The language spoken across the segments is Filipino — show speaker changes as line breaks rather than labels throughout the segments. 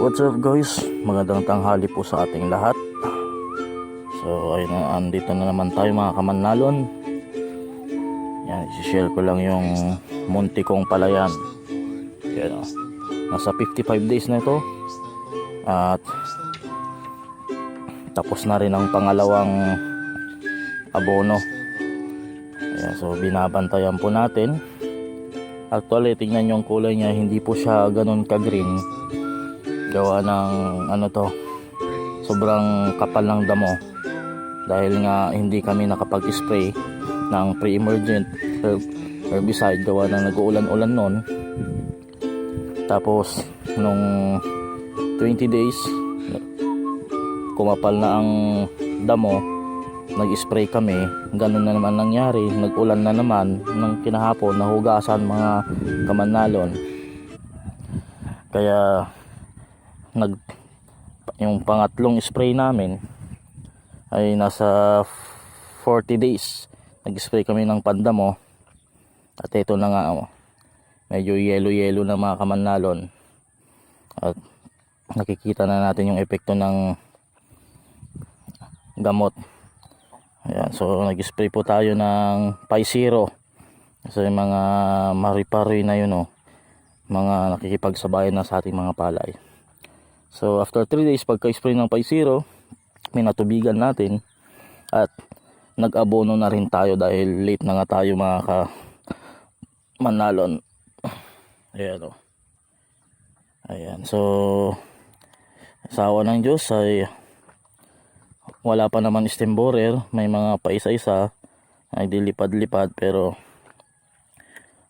What's up guys? Magandang tanghali po sa ating lahat. So ayun na, andito na naman tayo mga kamanlalon. Yan, isi-share ko lang yung munti kong palayan. Yan, nasa 55 days na ito. At tapos na rin ang pangalawang abono. Yan, so binabantayan po natin. Actually, tingnan yung kulay niya, hindi po siya ganun ka-green. Gawa ng sobrang kapal ng damo. Dahil nga hindi kami nakapag-spray ng pre-emergent herbicide gawa ng nag-uulan-ulan noon. Tapos nung 20 days kumapal na ang damo, nag-spray kami, ganun na naman nangyari, nag-ulan na naman ng kinahapon, nahugasan mga kamanlalon. Kaya yung pangatlong spray namin ay nasa 40 days nag-spray kami ng pandamo. At ito na nga, medyo yellow na mga kamanlalon, at nakikita na natin yung epekto ng gamot. Ayan, so nag-spray po tayo ng Pi-Zero. So yung mga maripari na yun, mga nakikipagsabayan na sa ating mga palay. So after 3 days pagka-spray ng Pi-Zero, minatubigan natin at nag-abono na rin tayo dahil late na nga tayo mga kamanlalon. Ayan, ayan, so sa awa ng Diyos ay wala pa naman stem borer, may mga paisa-isa ay dilipad-lipad, pero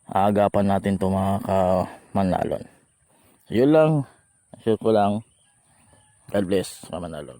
aagapan natin ito mga kamanlalon. Yun lang, share ko lang. God bless kamanlalon.